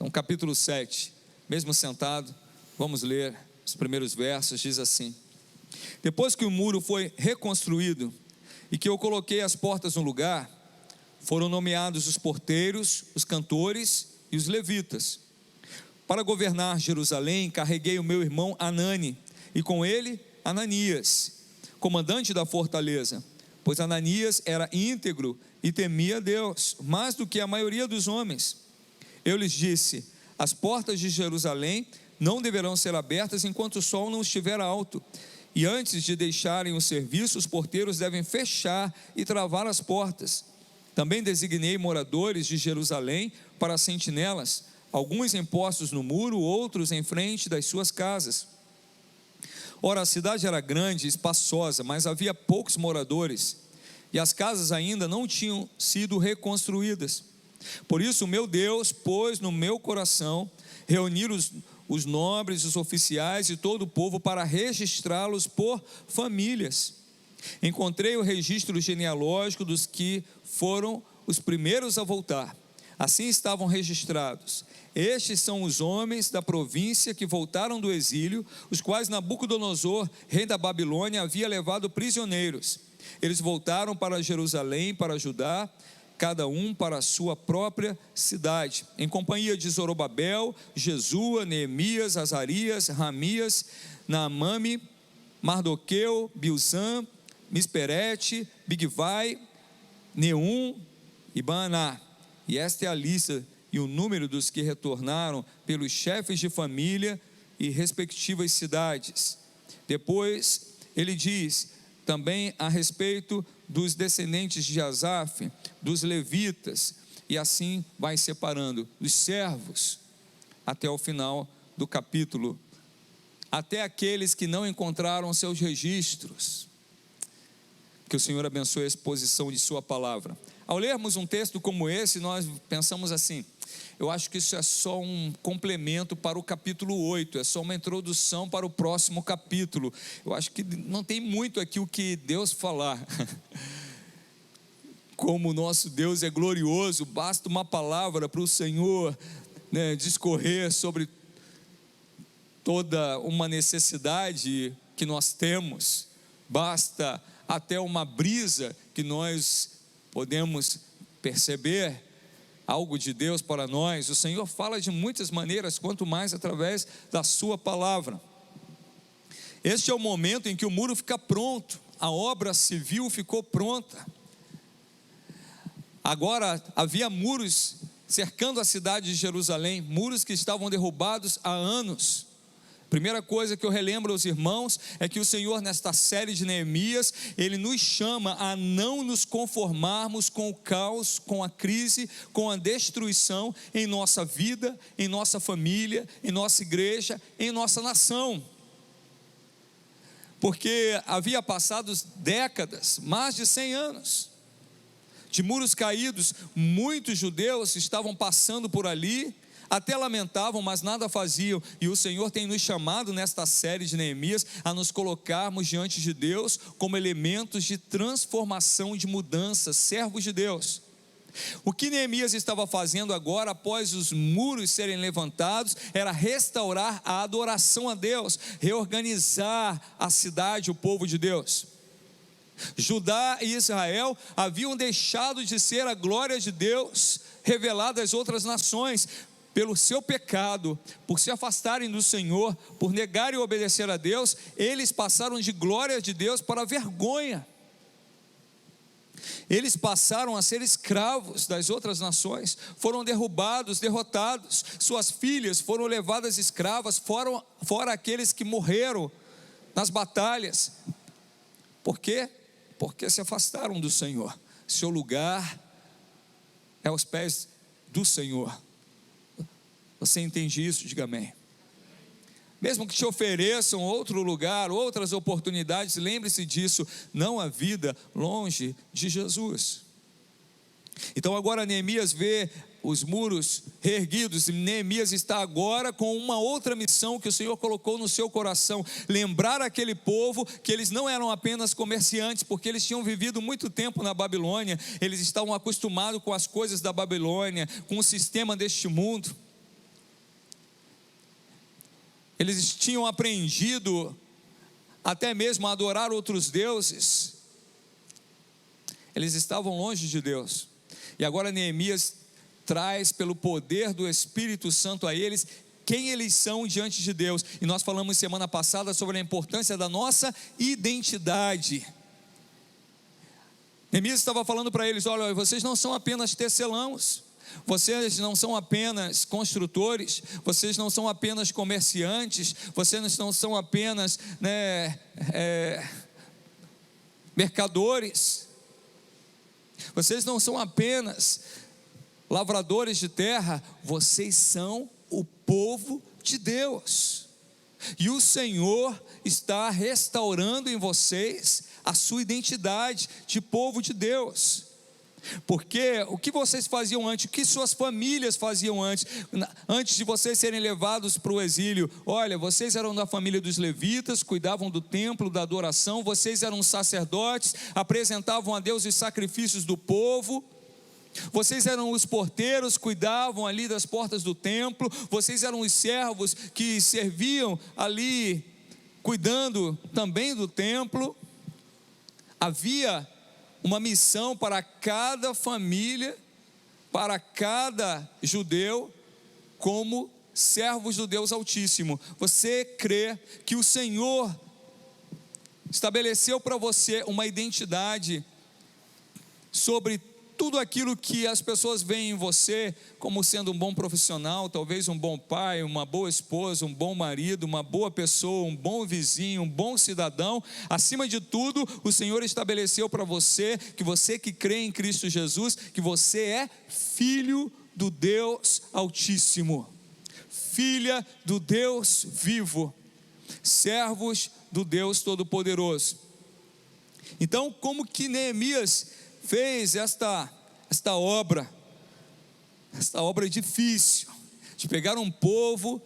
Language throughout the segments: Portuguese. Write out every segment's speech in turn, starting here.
Então, capítulo 7, mesmo sentado, vamos ler os primeiros versos. Diz assim: depois que o muro foi reconstruído e que eu coloquei as portas no lugar, foram nomeados os porteiros, os cantores e os levitas. Para governar Jerusalém, carreguei o meu irmão Anani, e com ele Ananias, comandante da fortaleza, pois Ananias era íntegro e temia Deus, mais do que a maioria dos homens. Eu lhes disse: as portas de Jerusalém não deverão ser abertas enquanto o sol não estiver alto, e antes de deixarem o serviço, os porteiros devem fechar e travar as portas. Também designei moradores de Jerusalém para sentinelas, alguns em postos no muro, outros em frente das suas casas. Ora, a cidade era grande e espaçosa, mas havia poucos moradores, e as casas ainda não tinham sido reconstruídas. Por isso, meu Deus pôs no meu coração reunir os nobres, os oficiais e todo o povo para registrá-los por famílias. Encontrei o registro genealógico dos que foram os primeiros a voltar. Assim estavam registrados: estes são os homens da província que voltaram do exílio, os quais Nabucodonosor, rei da Babilônia, havia levado prisioneiros. Eles voltaram para Jerusalém para Judá, cada um para a sua própria cidade, em companhia de Zorobabel, Jesua, Neemias, Azarias, Ramias, Naamani, Mardoqueu, Bilzan, Misperete, Bigvai, Neum e Baaná. E esta é a lista e o número dos que retornaram pelos chefes de família e respectivas cidades. Depois ele diz também a respeito dos descendentes de Asaf, dos levitas, e assim vai separando os servos até o final do capítulo, até aqueles que não encontraram seus registros. Que o Senhor abençoe a exposição de sua palavra. Ao lermos um texto como esse, nós pensamos assim: eu acho que isso é só um complemento para o capítulo 8, é só uma introdução para o próximo capítulo. Eu acho que não tem muito aqui o que Deus falar. Como o nosso Deus é glorioso, basta uma palavra para o Senhor, discorrer sobre toda uma necessidade que nós temos, basta até uma brisa que nós podemos perceber algo de Deus para nós. O Senhor fala de muitas maneiras, quanto mais através da sua palavra. Este é o momento em que o muro fica pronto, a obra civil ficou pronta. Agora havia muros cercando a cidade de Jerusalém, muros que estavam derrubados há anos. Primeira coisa que eu relembro aos irmãos é que o Senhor, nesta série de Neemias, Ele nos chama a não nos conformarmos com o caos, com a crise, com a destruição em nossa vida, em nossa família, em nossa igreja, em nossa nação. Porque havia passado décadas, mais de 100 anos, de muros caídos, muitos judeus estavam passando por ali, até lamentavam, mas nada faziam. E o Senhor tem nos chamado nesta série de Neemias a nos colocarmos diante de Deus como elementos de transformação, de mudança, servos de Deus. O que Neemias estava fazendo agora, após os muros serem levantados, era restaurar a adoração a Deus, reorganizar a cidade, o povo de Deus. Judá e Israel haviam deixado de ser a glória de Deus revelada às outras nações. Pelo seu pecado, por se afastarem do Senhor, por negarem obedecer a Deus, eles passaram de glória de Deus para vergonha. Eles passaram a ser escravos das outras nações, foram derrubados, derrotados. Suas filhas foram levadas escravas, fora aqueles que morreram nas batalhas. Por quê? Porque se afastaram do Senhor. Seu lugar é aos pés do Senhor. Você entende isso? Diga amém. Mesmo que te ofereçam outro lugar, outras oportunidades, lembre-se disso, não há vida longe de Jesus. Então agora Neemias vê os muros reerguidos, e Neemias está agora com uma outra missão que o Senhor colocou no seu coração: lembrar aquele povo que eles não eram apenas comerciantes, porque eles tinham vivido muito tempo na Babilônia, eles estavam acostumados com as coisas da Babilônia, com o sistema deste mundo. eles tinham aprendido até mesmo a adorar outros deuses, eles estavam longe de Deus, e agora Neemias traz pelo poder do Espírito Santo a eles, quem eles são diante de Deus, e nós falamos semana passada sobre a importância da nossa identidade. Neemias estava falando para eles: olha, vocês não são apenas tecelãos, vocês não são apenas construtores, vocês não são apenas comerciantes, vocês não são apenas mercadores, vocês não são apenas lavradores de terra, vocês são o povo de Deus, e o Senhor está restaurando em vocês a sua identidade de povo de Deus. Porque o que vocês faziam antes, o que suas famílias faziam antes de vocês serem levados para o exílio? Olha, vocês eram da família dos levitas, cuidavam do templo, da adoração, vocês eram sacerdotes, apresentavam a Deus os sacrifícios do povo, vocês eram os porteiros, cuidavam ali das portas do templo, vocês eram os servos que serviam ali, cuidando também do templo. Havia uma missão para cada família, para cada judeu, como servos do Deus Altíssimo. Você crê que o Senhor estabeleceu para você uma identidade sobre tudo aquilo que as pessoas veem em você como sendo um bom profissional, talvez um bom pai, uma boa esposa, um bom marido, uma boa pessoa, um bom vizinho, um bom cidadão. Acima de tudo, o Senhor estabeleceu para você que crê em Cristo Jesus, que você é filho do Deus Altíssimo, filha do Deus vivo, servos do Deus Todo-Poderoso. Então, como que Neemias fez esta obra difícil, de pegar um povo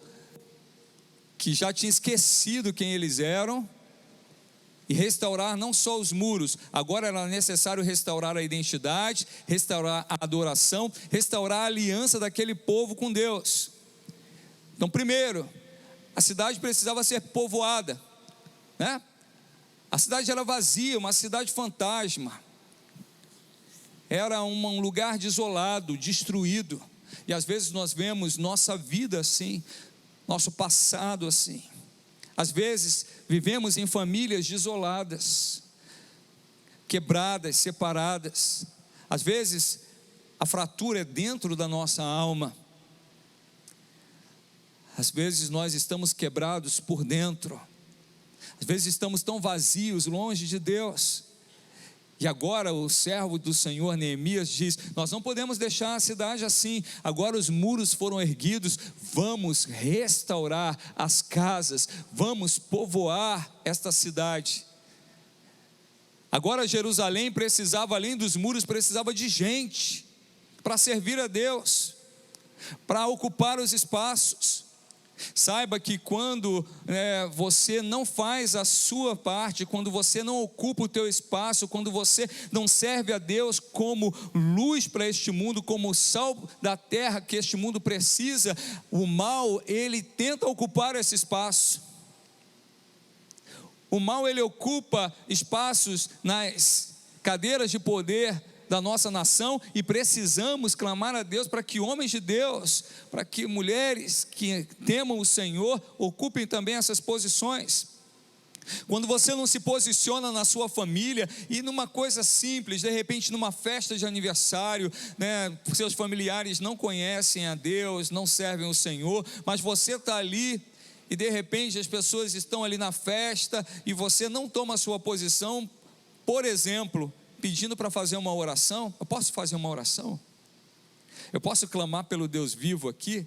que já tinha esquecido quem eles eram, e restaurar não só os muros, agora era necessário restaurar a identidade, restaurar a adoração, restaurar a aliança daquele povo com Deus. Então, primeiro, a cidade precisava ser povoada, né? A cidade era vazia, uma cidade fantasma, era um lugar desolado, destruído, e às vezes nós vemos nossa vida assim, nosso passado assim. Às vezes vivemos em famílias desoladas, quebradas, separadas. Às vezes a fratura é dentro da nossa alma. Às vezes nós estamos quebrados por dentro. Às vezes estamos tão vazios, longe de Deus. E agora o servo do Senhor, Neemias, diz: nós não podemos deixar a cidade assim, agora os muros foram erguidos, vamos restaurar as casas, vamos povoar esta cidade. Agora Jerusalém precisava, além dos muros, precisava de gente, para servir a Deus, para ocupar os espaços. Saiba que quando você não faz a sua parte, quando você não ocupa o teu espaço, quando você não serve a Deus como luz para este mundo, como sal da terra que este mundo precisa, o mal, ele tenta ocupar esse espaço. O mal, ele ocupa espaços nas cadeiras de poder da nossa nação, e precisamos clamar a Deus para que homens de Deus, para que mulheres que temam o Senhor ocupem também essas posições. Quando você não se posiciona na sua família, e numa coisa simples, de repente numa festa de aniversário, seus familiares não conhecem a Deus, não servem o Senhor, mas você está ali, e de repente as pessoas estão ali na festa, e você não toma a sua posição, por exemplo, pedindo para fazer uma oração. Eu posso fazer uma oração? Eu posso clamar pelo Deus vivo aqui?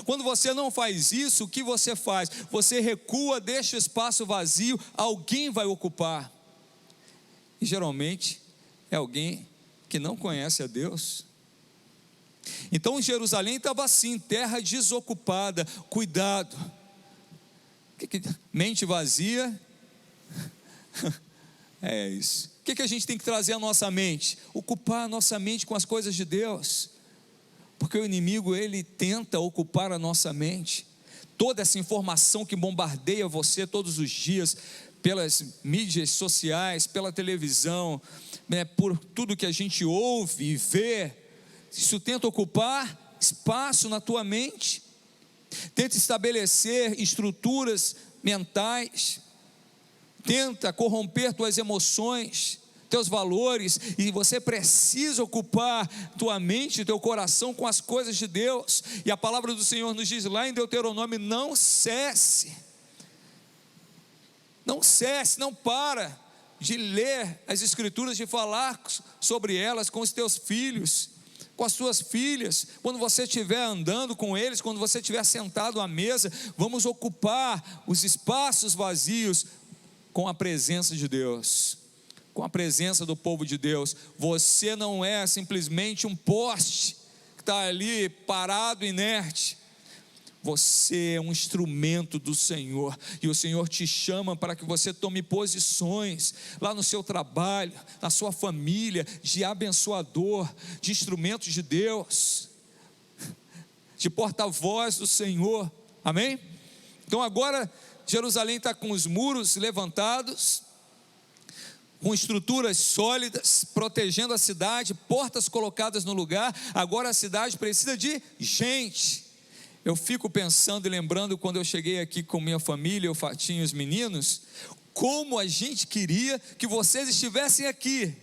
Quando você não faz isso, o que você faz? Você recua, deixa o espaço vazio, alguém vai ocupar, e geralmente é alguém que não conhece a Deus. Então Jerusalém estava assim, terra desocupada. Cuidado, mente vazia, é isso. O que a gente tem que trazer à nossa mente? Ocupar a nossa mente com as coisas de Deus, porque o inimigo, ele tenta ocupar a nossa mente. toda essa informação que bombardeia você todos os dias, pelas mídias sociais, pela televisão, né, por tudo que a gente ouve e vê, isso tenta ocupar espaço na tua mente, tenta estabelecer estruturas mentais, tenta corromper tuas emoções, teus valores, e você precisa ocupar tua mente, teu coração com as coisas de Deus. E a palavra do Senhor nos diz lá em Deuteronômio: não cesse, não para de ler as Escrituras, de falar sobre elas com os teus filhos, com as suas filhas, quando você estiver andando com eles, quando você estiver sentado à mesa. Vamos ocupar os espaços vazios com a presença de Deus, com a presença do povo de Deus. Você não é simplesmente um poste que está ali parado, inerte. Você é um instrumento do Senhor, e o Senhor te chama para que você tome posições lá no seu trabalho, na sua família, de abençoador, de instrumento de Deus, de porta-voz do Senhor, amém? Então agora Jerusalém está com os muros levantados, com estruturas sólidas, protegendo a cidade, portas colocadas no lugar. Agora a cidade precisa de gente. Eu fico pensando e lembrando quando eu cheguei aqui com minha família, o Fatinho e os meninos, como a gente queria que vocês estivessem aqui.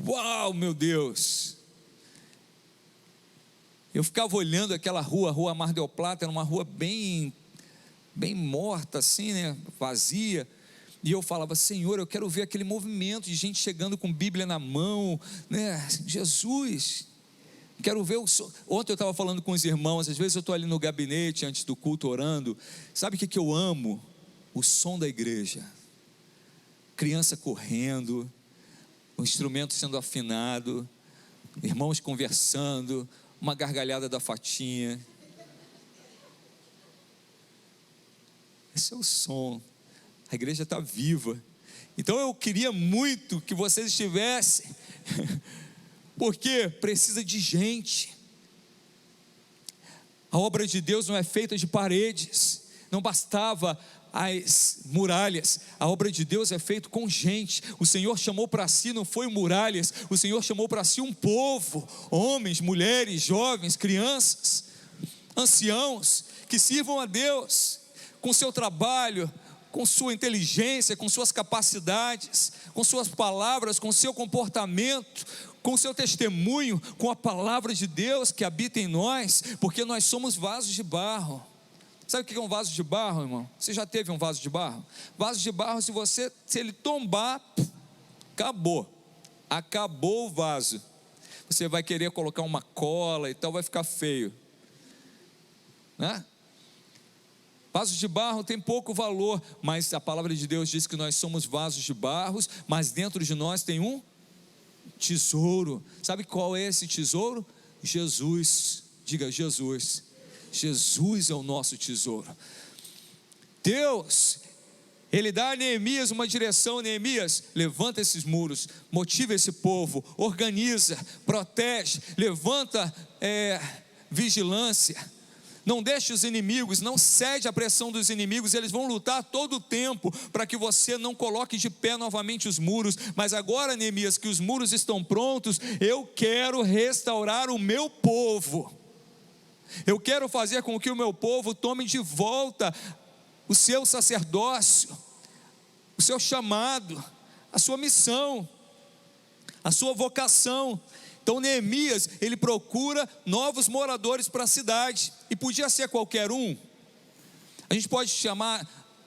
Uau, meu Deus! Eu ficava olhando aquela rua, a Rua Mar del Plata, era uma rua bem morta assim, né, vazia, e eu falava: Senhor, eu quero ver aquele movimento de gente chegando com Bíblia na mão, né, Jesus, quero ver Ontem eu estava falando com os irmãos, às vezes eu estou ali no gabinete antes do culto orando, sabe o que eu amo? O som da igreja, criança correndo, o instrumento sendo afinado, irmãos conversando, uma gargalhada da Fatinha. Esse é o som. A igreja está viva. Então eu queria muito que vocês estivessem, porque precisa de gente. A obra de Deus não é feita de paredes, não bastava as muralhas, a obra de Deus é feita com gente. O Senhor chamou para si, não foi muralhas, o Senhor chamou para si um povo, homens, mulheres, jovens, crianças, anciãos, que sirvam a Deus, com seu trabalho, com sua inteligência, com suas capacidades, com suas palavras, com seu comportamento, com seu testemunho, com a palavra de Deus que habita em nós, porque nós somos vasos de barro. Sabe o que é um vaso de barro, irmão? Você já teve um vaso de barro? Vaso de barro, se ele tombar, acabou o vaso. Você vai querer colocar uma cola e tal, vai ficar feio, né? Vasos de barro tem pouco valor, mas a palavra de Deus diz que nós somos vasos de barros, mas dentro de nós tem um tesouro. Sabe qual é esse tesouro? Jesus. Diga: Jesus. Jesus é o nosso tesouro. Deus, Ele dá a Neemias uma direção. Neemias, levanta esses muros, motiva esse povo, organiza, protege, levanta vigilância. Não deixe os inimigos, não cede à pressão dos inimigos. Eles vão lutar todo o tempo para que você não coloque de pé novamente os muros. Mas agora, Neemias, que os muros estão prontos, eu quero restaurar o meu povo. Eu quero fazer com que o meu povo tome de volta o seu sacerdócio, o seu chamado, a sua missão, a sua vocação. Então Neemias, ele procura novos moradores para a cidade, e podia ser qualquer um. A gente pode chamar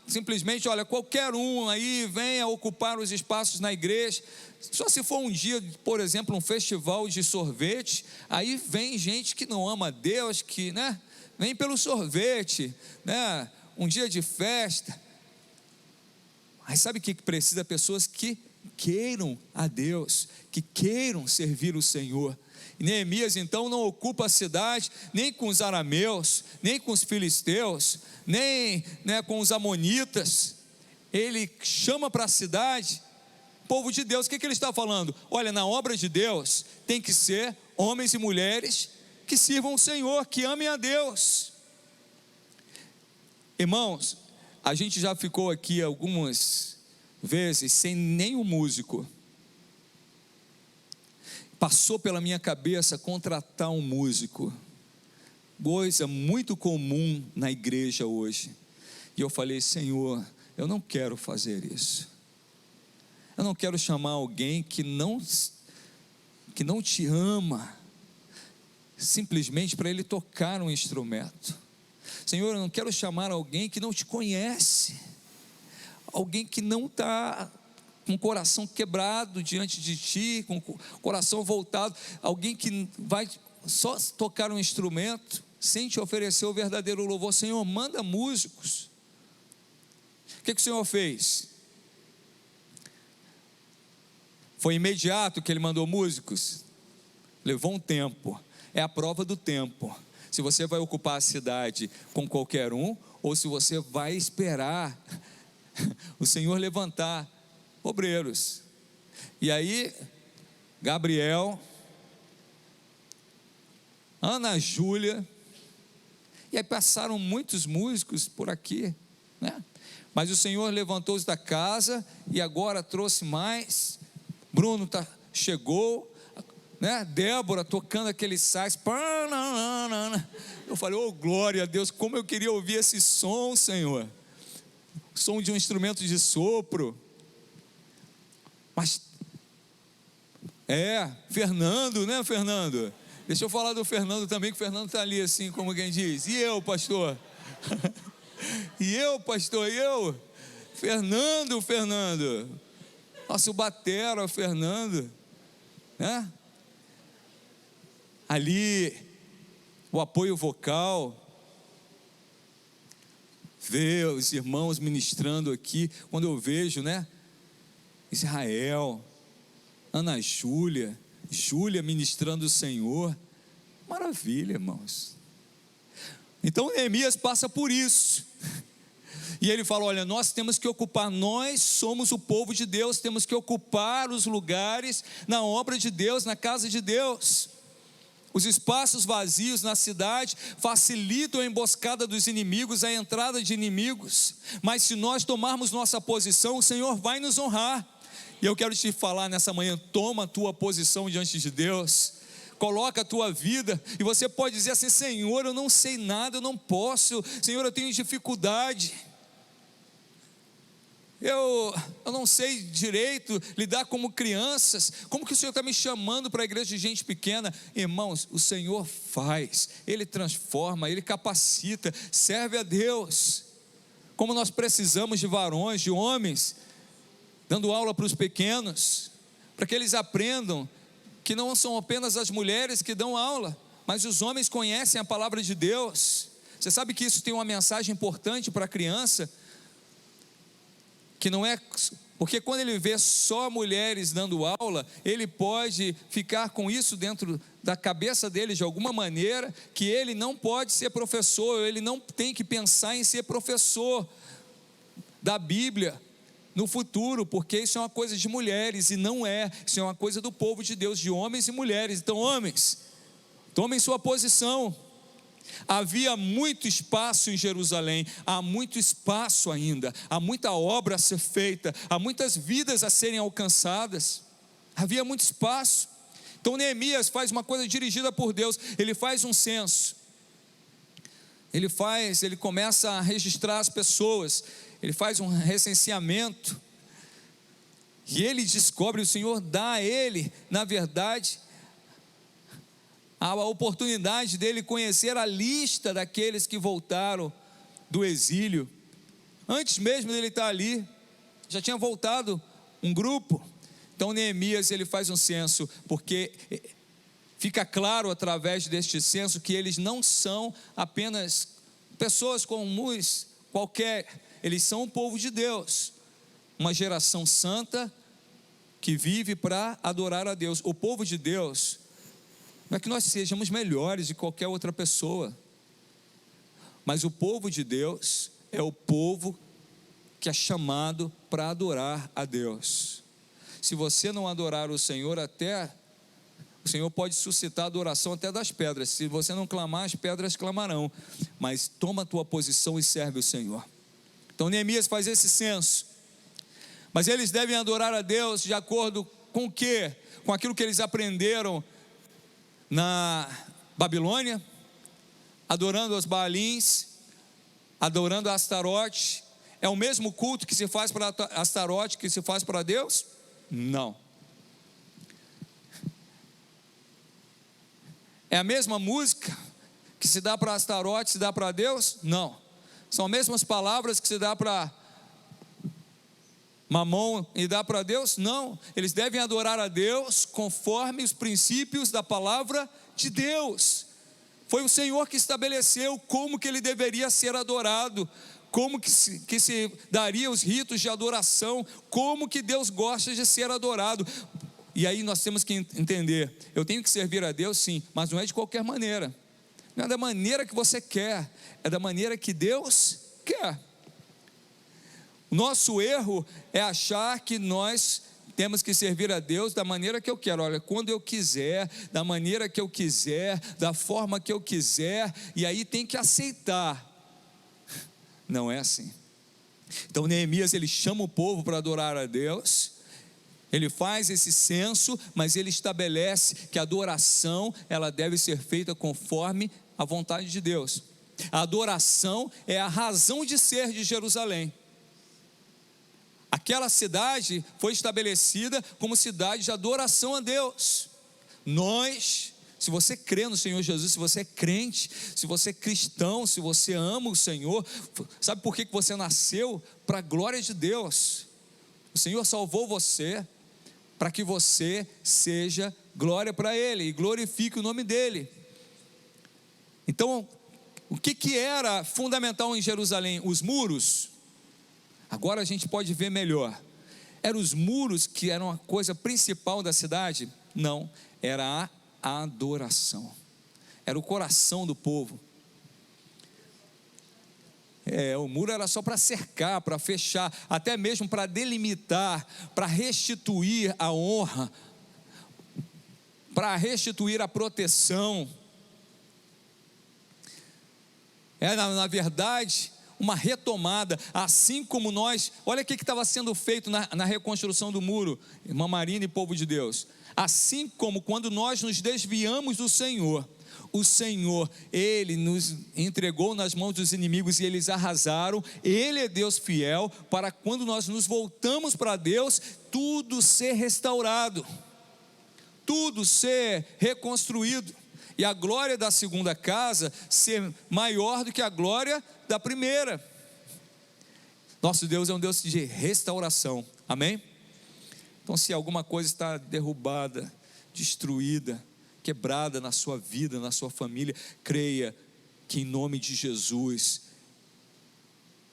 simplesmente: olha, qualquer um aí venha ocupar os espaços na igreja. Só se for um dia, por exemplo, um festival de sorvete, aí vem gente que não ama a Deus, que, né, vem pelo sorvete, né, um dia de festa. Mas sabe o que precisa? Pessoas que queiram a Deus, que queiram servir o Senhor. E Neemias então não ocupa a cidade nem com os arameus, nem com os filisteus, nem, né, com os amonitas. Ele chama para a cidade povo de Deus. O que ele está falando? Olha, na obra de Deus tem que ser homens e mulheres que sirvam o Senhor, que amem a Deus. Irmãos, a gente já ficou aqui algumas vezes sem nenhum músico. Passou pela minha cabeça contratar um músico, coisa muito comum na igreja hoje. E eu falei: Senhor, eu não quero fazer isso. Eu não quero chamar alguém que não te ama, simplesmente para ele tocar um instrumento. Senhor, eu não quero chamar alguém que não te conhece, alguém que não está com o coração quebrado diante de ti, com o coração voltado, alguém que vai só tocar um instrumento, sem te oferecer o verdadeiro louvor. Senhor, manda músicos. O que o Senhor fez? Foi imediato que Ele mandou músicos? Levou um tempo. É a prova do tempo. Se você vai ocupar a cidade com qualquer um, ou se você vai esperar o Senhor levantar obreiros. E aí, Gabriel, Ana Júlia, e aí passaram muitos músicos por aqui, né? Mas o Senhor levantou-os da casa e agora trouxe mais. Bruno chegou, né? Débora tocando aquele sax. Eu falei: oh, glória a Deus, como eu queria ouvir esse som, Senhor. Som de um instrumento de sopro. Mas Fernando, né, Fernando? Deixa eu falar do Fernando também, que o Fernando está ali assim, como quem diz: e eu, pastor? E eu, pastor? E eu? Fernando, nosso batera, Fernando, né? Ali, o apoio vocal, ver os irmãos ministrando aqui, quando eu vejo, né? Israel, Ana Júlia ministrando o Senhor, maravilha, irmãos. Então Neemias passa por isso, e ele fala: olha, nós temos que ocupar, nós somos o povo de Deus, temos que ocupar os lugares na obra de Deus, na casa de Deus. Os espaços vazios na cidade facilitam a emboscada dos inimigos, a entrada de inimigos, mas se nós tomarmos nossa posição, o Senhor vai nos honrar. E eu quero te falar nessa manhã: toma a tua posição diante de Deus, coloca a tua vida, e você pode dizer assim: Senhor, eu não sei nada, eu não posso, Senhor, eu tenho dificuldade, eu não sei direito lidar como crianças, como que o Senhor está me chamando para a igreja de gente pequena? Irmãos, o Senhor faz, Ele transforma, Ele capacita, serve a Deus. Como nós precisamos de varões, de homens, dando aula para os pequenos, para que eles aprendam que não são apenas as mulheres que dão aula, mas os homens conhecem a palavra de Deus. Você sabe que isso tem uma mensagem importante para a criança, que não é, porque quando ele vê só mulheres dando aula, ele pode ficar com isso dentro da cabeça dele de alguma maneira, que ele não pode ser professor, ele não tem que pensar em ser professor da Bíblia no futuro, porque isso é uma coisa de mulheres, e não é, isso é uma coisa do povo de Deus, de homens e mulheres. Então, homens, tomem sua posição. Havia muito espaço em Jerusalém, há muito espaço ainda, há muita obra a ser feita, há muitas vidas a serem alcançadas, havia muito espaço. Então Neemias faz uma coisa dirigida por Deus, ele faz um censo, ele começa a registrar as pessoas, ele faz um recenseamento, e ele descobre, o Senhor dá a ele, na verdade, a oportunidade dele conhecer a lista daqueles que voltaram do exílio. Antes mesmo dele estar ali, já tinha voltado um grupo. Então Neemias, ele faz um censo, porque fica claro através deste censo que eles não são apenas pessoas comuns qualquer, eles são o povo de Deus, uma geração santa que vive para adorar a Deus. O povo de Deus não é que nós sejamos melhores de qualquer outra pessoa, mas o povo de Deus é o povo que é chamado para adorar a Deus. Se você não adorar o Senhor, até o Senhor pode suscitar a adoração até das pedras. Se você não clamar, as pedras clamarão. Mas toma a tua posição e serve o Senhor. Então Neemias faz esse censo. Mas eles devem adorar a Deus de acordo com o quê? Com aquilo que eles aprenderam na Babilônia, adorando os Baalins, adorando a Astarote. É o mesmo culto que se faz para Astarote que se faz para Deus? Não. É a mesma música que se dá para Astarote, se dá para Deus? Não. São as mesmas palavras que se dá para Mamon e dá para Deus? Não. Eles devem adorar a Deus conforme os princípios da palavra de Deus. Foi o Senhor que estabeleceu como que ele deveria ser adorado, como que se daria os ritos de adoração, como que Deus gosta de ser adorado. E aí nós temos que entender, eu tenho que servir a Deus sim, mas não é de qualquer maneira. Não é da maneira que você quer, é da maneira que Deus quer. O nosso erro é achar que nós temos que servir a Deus da maneira que eu quero. Olha, quando eu quiser, da maneira que eu quiser, da forma que eu quiser, e aí tem que aceitar. Não é assim. Então Neemias, ele chama o povo para adorar a Deus, ele faz esse censo, mas ele estabelece que a adoração, ela deve ser feita conforme a vontade de Deus. A adoração é a razão de ser de Jerusalém. Aquela cidade foi estabelecida como cidade de adoração a Deus. Nós, se você crê no Senhor Jesus, se você é crente, se você é cristão, se você ama o Senhor, sabe por que você nasceu? Para a glória de Deus. O Senhor salvou você para que você seja glória para Ele e glorifique o nome dEle. Então, o que era fundamental em Jerusalém? Os muros. Agora a gente pode ver melhor. Eram os muros que eram a coisa principal da cidade? Não, era a adoração. Era o coração do povo. O muro era só para cercar, para fechar, até mesmo para delimitar, para restituir a honra, para restituir a proteção. Na verdade, uma retomada, assim como nós, olha o que estava sendo feito na reconstrução do muro, irmã Marina e povo de Deus. Assim como quando nós nos desviamos do Senhor, o Senhor, Ele nos entregou nas mãos dos inimigos e eles arrasaram. Ele é Deus fiel para quando nós nos voltamos para Deus, tudo ser restaurado, tudo ser reconstruído, e a glória da segunda casa ser maior do que a glória da primeira. Nosso Deus é um Deus de restauração, amém? Então, se alguma coisa está derrubada, destruída, quebrada na sua vida, na sua família, creia que em nome de Jesus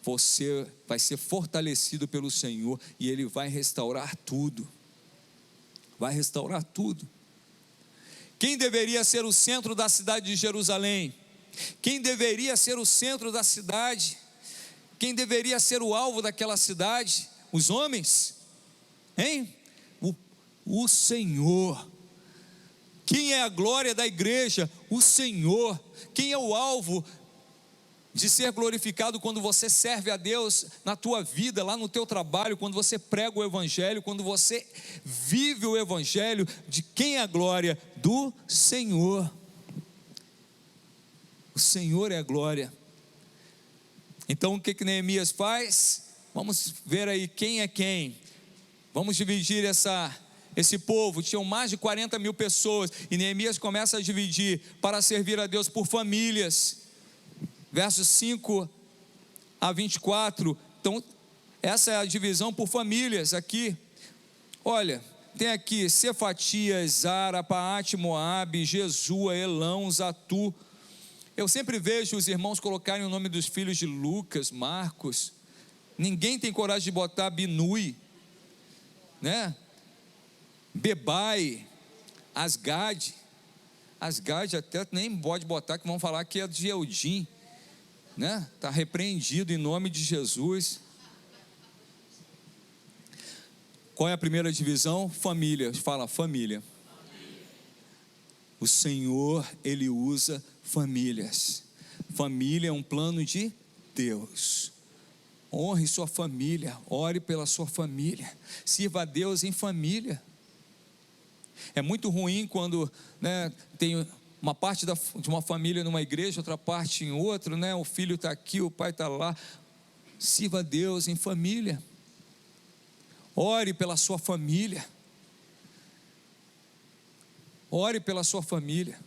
você vai ser fortalecido pelo Senhor e Ele vai restaurar tudo. Vai restaurar tudo. Quem deveria ser o centro da cidade de Jerusalém? Quem deveria ser o centro da cidade? Quem deveria ser o alvo daquela cidade? Os homens? Hein? O Senhor. Quem é a glória da igreja? O Senhor. Quem é o alvo de ser glorificado quando você serve a Deus na tua vida, lá no teu trabalho, quando você prega o Evangelho, quando você vive o Evangelho? De quem é a glória? Do Senhor. O Senhor é a glória. Então o que Neemias faz? Vamos ver aí quem é quem. Vamos dividir esse povo. Tinham mais de 40 mil pessoas, e Neemias começa a dividir para servir a Deus por famílias, versos 5 a 24, então essa é a divisão por famílias aqui. Olha, tem aqui Cefatias, Zara, Paate, Moabe, Jesua, Elão, Zatu. Eu sempre vejo os irmãos colocarem o nome dos filhos de Lucas, Marcos. Ninguém tem coragem de botar Binui, né? Bebai, Asgad até nem pode botar, que vão falar que é de Eudim, né? Está repreendido em nome de Jesus. Qual é a primeira divisão? Família. Fala, família. O Senhor, Ele usa famílias. Família é um plano de Deus. Honre sua família, ore pela sua família, sirva a Deus em família. É muito ruim quando, tem uma parte de uma família numa igreja, outra parte em outra, o filho está aqui, o pai está lá. Sirva a Deus em família, ore pela sua família, ore pela sua família.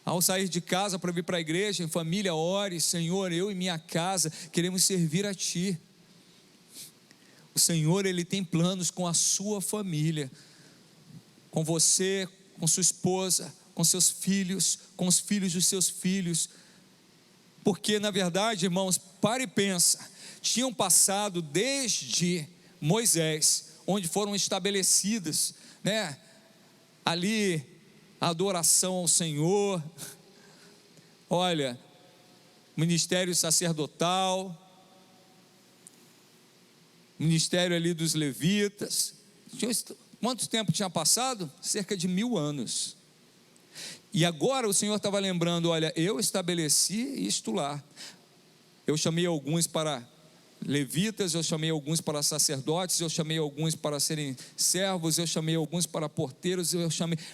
Ao sair de casa para vir para a igreja, em família, ore: Senhor, eu e minha casa queremos servir a Ti. O Senhor, Ele tem planos com a sua família, com você, com sua esposa, com seus filhos, com os filhos dos seus filhos. Porque na verdade, irmãos, para e pensa, tinham passado desde Moisés, onde foram estabelecidas, ali a adoração ao Senhor, olha, ministério sacerdotal, ministério ali dos levitas. Quanto tempo tinha passado? Cerca de 1000 anos. E agora o Senhor estava lembrando: olha, eu estabeleci isto lá. Eu chamei alguns para levitas, eu chamei alguns para sacerdotes, eu chamei alguns para serem servos, eu chamei alguns para porteiros,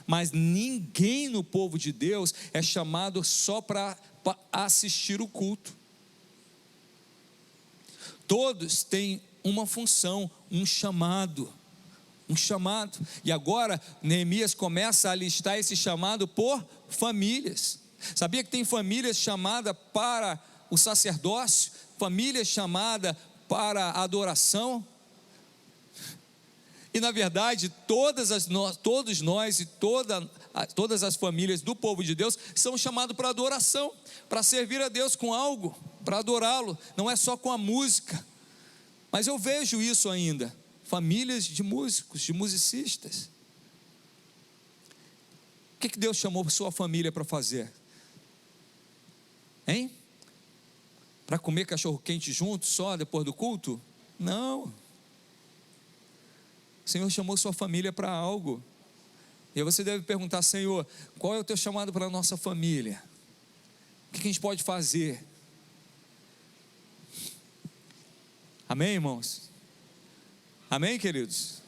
mas ninguém no povo de Deus é chamado só para assistir o culto. Todos têm uma função, um chamado. E agora Neemias começa a listar esse chamado por famílias. Sabia que tem famílias chamadas para o sacerdócio, família chamada para a adoração? E na verdade todos nós e todas as famílias do povo de Deus são chamados para adoração, para servir a Deus com algo, para adorá-lo. Não é só com a música, mas eu vejo isso ainda, famílias de músicos, de musicistas. O que Deus chamou sua família para fazer? Hein? Para comer cachorro-quente junto só depois do culto? Não. O Senhor chamou sua família para algo. E aí você deve perguntar: Senhor, qual é o teu chamado para a nossa família? O que a gente pode fazer? Amém, irmãos? Amém, queridos?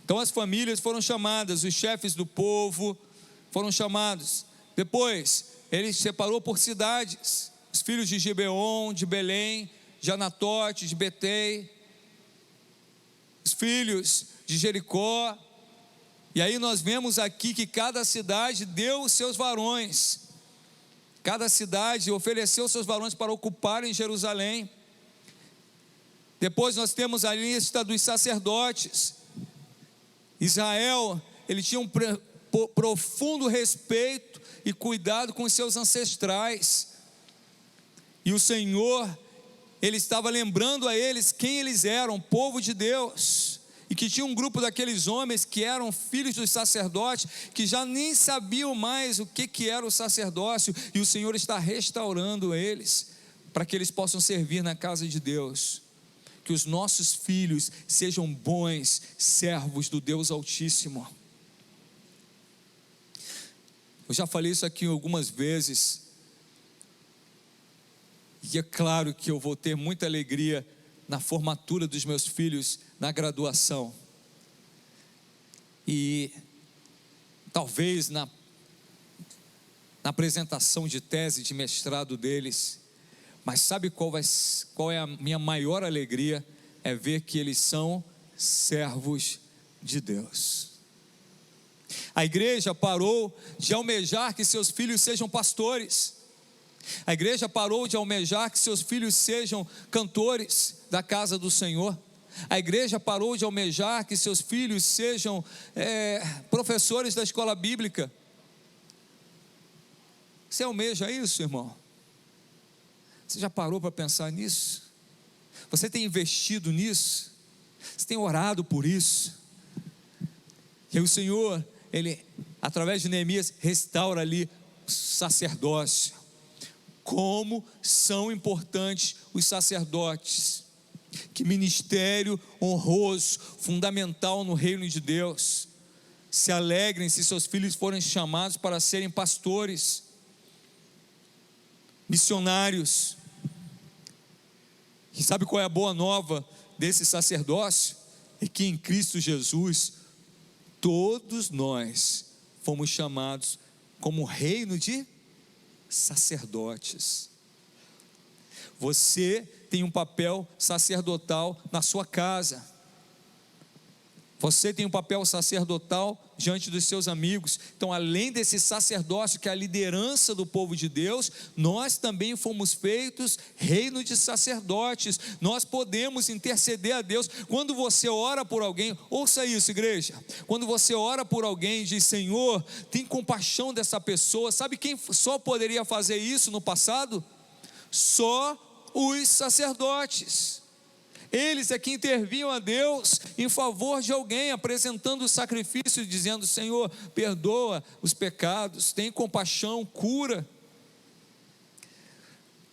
Então as famílias foram chamadas, os chefes do povo foram chamados. Depois ele separou por cidades, os filhos de Gibeon, de Belém, de Anatote, de Betei, os filhos de Jericó. E aí nós vemos aqui que cada cidade deu os seus varões, cada cidade ofereceu seus varões para ocuparem Jerusalém. Depois nós temos a lista dos sacerdotes. Israel, ele tinha um profundo respeito e cuidado com os seus ancestrais, e o Senhor, Ele estava lembrando a eles quem eles eram, povo de Deus, e que tinha um grupo daqueles homens que eram filhos dos sacerdotes, que já nem sabiam mais o que era o sacerdócio, e o Senhor está restaurando eles, para que eles possam servir na casa de Deus. Que os nossos filhos sejam bons servos do Deus Altíssimo. Eu já falei isso aqui algumas vezes, e é claro que eu vou ter muita alegria na formatura dos meus filhos, na graduação, e talvez na apresentação de tese de mestrado deles. Mas sabe qual é a minha maior alegria? É ver que eles são servos de Deus. A igreja parou de almejar que seus filhos sejam pastores. A igreja parou de almejar que seus filhos sejam cantores da casa do Senhor. A igreja parou de almejar que seus filhos sejam professores da escola bíblica. Você almeja isso, irmão? Você já parou para pensar nisso? Você tem investido nisso? Você tem orado por isso? E o Senhor, Ele, através de Neemias, restaura ali o sacerdócio. Como são importantes os sacerdotes. Que ministério honroso, fundamental no reino de Deus. Se alegrem se seus filhos forem chamados para serem pastores, missionários. E sabe qual é a boa nova desse sacerdócio? É que em Cristo Jesus, todos nós fomos chamados como reino de sacerdotes. Você tem um papel sacerdotal na sua casa. Você tem um papel sacerdotal diante dos seus amigos. Então, além desse sacerdócio que é a liderança do povo de Deus, nós também fomos feitos reino de sacerdotes. Nós podemos interceder a Deus. Quando você ora por alguém, ouça isso, igreja. Quando você ora por alguém e diz: Senhor, tem compaixão dessa pessoa. Sabe quem só poderia fazer isso no passado? Só os sacerdotes. Eles é que intervinham a Deus em favor de alguém, apresentando o sacrifício, dizendo: Senhor, perdoa os pecados, tem compaixão, cura.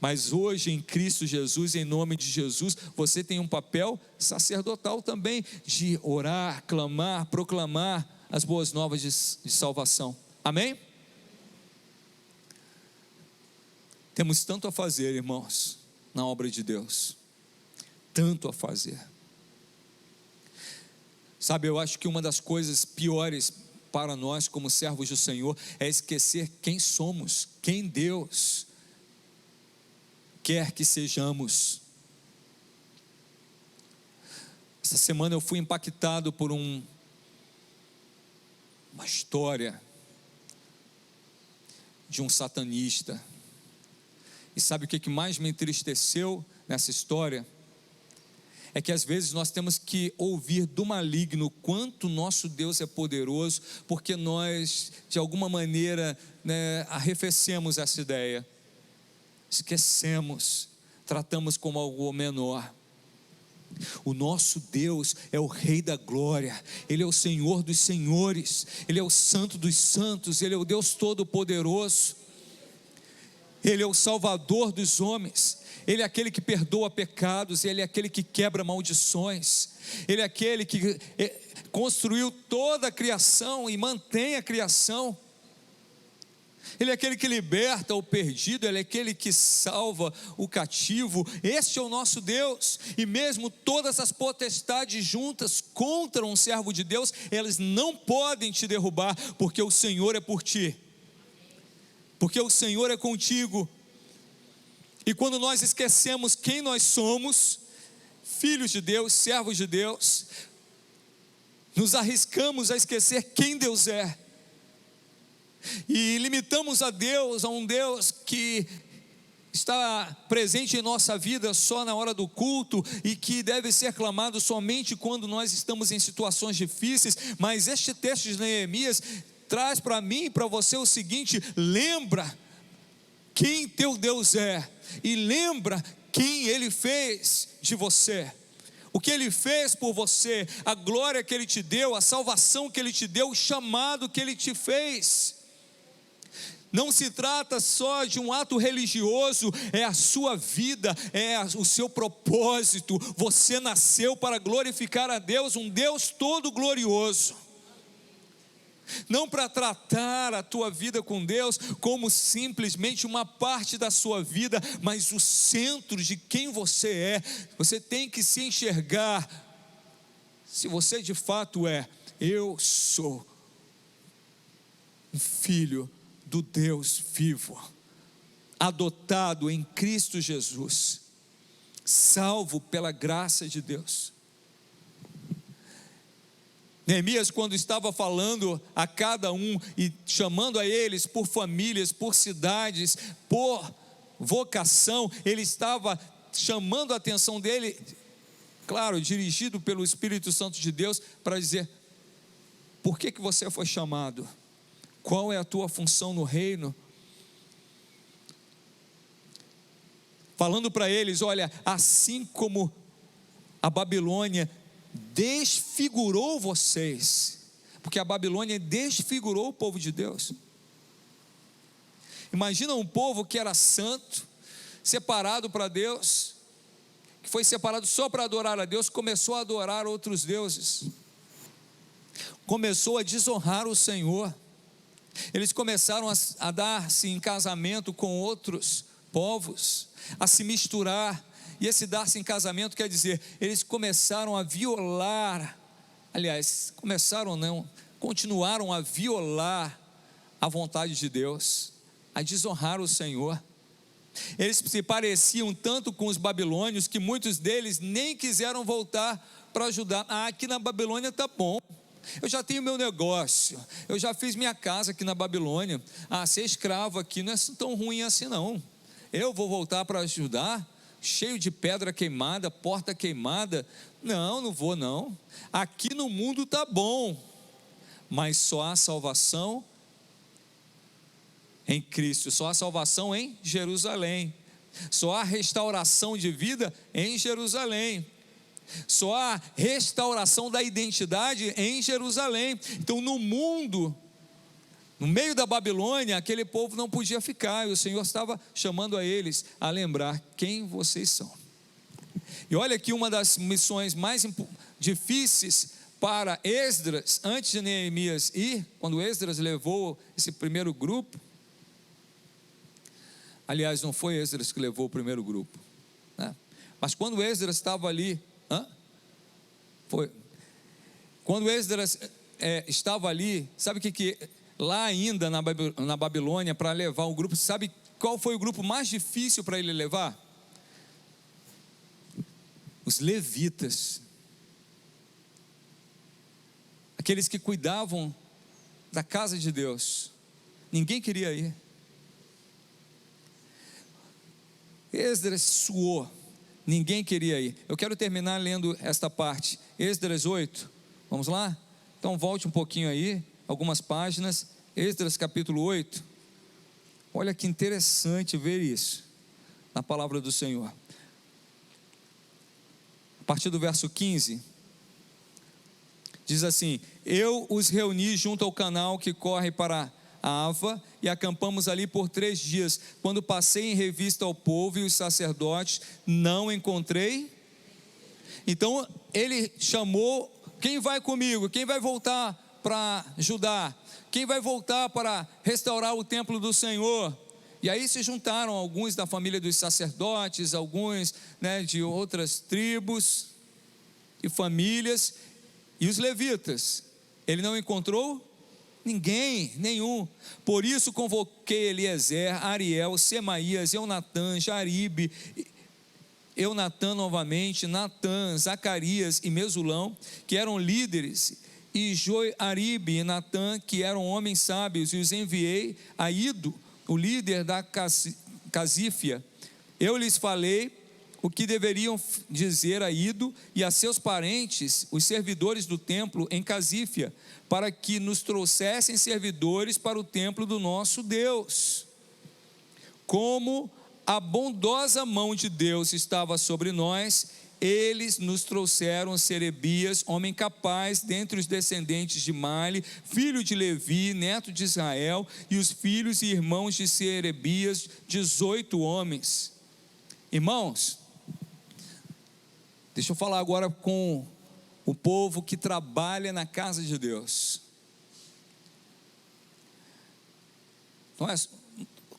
Mas hoje em Cristo Jesus, em nome de Jesus, você tem um papel sacerdotal também, de orar, clamar, proclamar as boas novas de salvação. Amém? Temos tanto a fazer, irmãos, na obra de Deus. Tanto a fazer. Sabe, eu acho que uma das coisas piores para nós como servos do Senhor é esquecer quem somos, quem Deus quer que sejamos. Essa semana eu fui impactado por uma história de um satanista. E sabe o que mais me entristeceu nessa história? É que às vezes nós temos que ouvir do maligno quanto nosso Deus é poderoso, porque nós de alguma maneira arrefecemos essa ideia, esquecemos, tratamos como algo menor. O nosso Deus é o Rei da glória, Ele é o Senhor dos senhores, Ele é o Santo dos santos, Ele é o Deus todo-poderoso, Ele é o Salvador dos homens, Ele é aquele que perdoa pecados, Ele é aquele que quebra maldições, Ele é aquele que construiu toda a criação e mantém a criação, Ele é aquele que liberta o perdido, Ele é aquele que salva o cativo. Este é o nosso Deus. E mesmo todas as potestades juntas contra um servo de Deus, elas não podem te derrubar, porque o Senhor é por ti, porque o Senhor é contigo. E quando nós esquecemos quem nós somos, filhos de Deus, servos de Deus, nos arriscamos a esquecer quem Deus é, e limitamos a Deus, a um Deus que está presente em nossa vida só na hora do culto, e que deve ser clamado somente quando nós estamos em situações difíceis. Mas este texto de Neemias traz para mim e para você o seguinte: lembra quem teu Deus é, e lembra quem Ele fez de você, o que Ele fez por você, a glória que Ele te deu, a salvação que Ele te deu, o chamado que Ele te fez. Não se trata só de um ato religioso, é a sua vida, é o seu propósito. Você nasceu para glorificar a Deus, um Deus todo glorioso. Não para tratar a tua vida com Deus como simplesmente uma parte da sua vida, mas o centro de quem você é. Você tem que se enxergar, se você de fato é: eu sou um filho do Deus vivo, adotado em Cristo Jesus, salvo pela graça de Deus. Neemias, quando estava falando a cada um e chamando a eles por famílias, por cidades, por vocação, ele estava chamando a atenção dele, claro, dirigido pelo Espírito Santo de Deus, para dizer: por que você foi chamado? Qual é a tua função no reino? Falando para eles: olha, assim como a Babilônia desfigurou vocês, porque a Babilônia desfigurou o povo de Deus. Imagina um povo que era santo, separado para Deus, que foi separado só para adorar a Deus, começou a adorar outros deuses. começou a desonrar o Senhor. Eles começaram a dar-se em casamento com outros povos, a se misturar. E esse dar-se em casamento quer dizer, eles começaram a violar, aliás, continuaram a violar a vontade de Deus, a desonrar o Senhor. Eles se pareciam tanto com os babilônios, que muitos deles nem quiseram voltar para ajudar. Aqui na Babilônia está bom, eu já tenho meu negócio, eu já fiz minha casa aqui na Babilônia, ser escravo aqui não é tão ruim assim não, eu vou voltar para ajudar, cheio de pedra queimada, porta queimada, não vou não, aqui no mundo está bom, mas só há salvação em Cristo, só há salvação em Jerusalém, só há restauração de vida em Jerusalém, só há restauração da identidade em Jerusalém. Então no mundo, no meio da Babilônia, aquele povo não podia ficar, e o Senhor estava chamando a eles a lembrar quem vocês são. E olha aqui uma das missões mais difíceis para Esdras, antes de Neemias ir, quando Esdras levou esse primeiro grupo. Aliás, não foi Esdras que levou o primeiro grupo, né? Mas quando Esdras estava ali, quando Esdras estava ali, sabe o que lá ainda na Babilônia, para levar o grupo, sabe qual foi o grupo mais difícil para ele levar? Os levitas, aqueles que cuidavam da casa de Deus. Ninguém queria ir. Esdras suou, ninguém queria ir. Eu quero terminar lendo esta parte, Esdras 8, vamos lá? Então volte um pouquinho aí, algumas páginas, Esdras capítulo 8, olha que interessante ver isso, na palavra do Senhor. A partir do verso 15, diz assim: eu os reuni junto ao canal que corre para Ava, e acampamos ali por 3 dias. Quando passei em revista ao povo e os sacerdotes, não encontrei. Então ele chamou: quem vai comigo? Quem vai voltar para Judá? Quem vai voltar para restaurar o templo do Senhor? E aí se juntaram alguns da família dos sacerdotes, alguns, de outras tribos e famílias, e os levitas. Ele não encontrou ninguém, nenhum. Por isso convoquei Eliezer, Ariel, Semaías, Eunatã, Jaribe, Eunatã novamente, Natã, Zacarias e Mesulão, que eram líderes, e Joiaribe e Natã, que eram homens sábios, e os enviei a Ido, o líder da Casífia. Eu lhes falei o que deveriam dizer a Ido e a seus parentes, os servidores do templo em Casífia, para que nos trouxessem servidores para o templo do nosso Deus. Como a bondosa mão de Deus estava sobre nós, eles nos trouxeram Serebias, homem capaz, dentre os descendentes de Mali, filho de Levi, neto de Israel, e os filhos e irmãos de Serebias, 18 homens. Irmãos, deixa eu falar agora com o povo que trabalha na casa de Deus.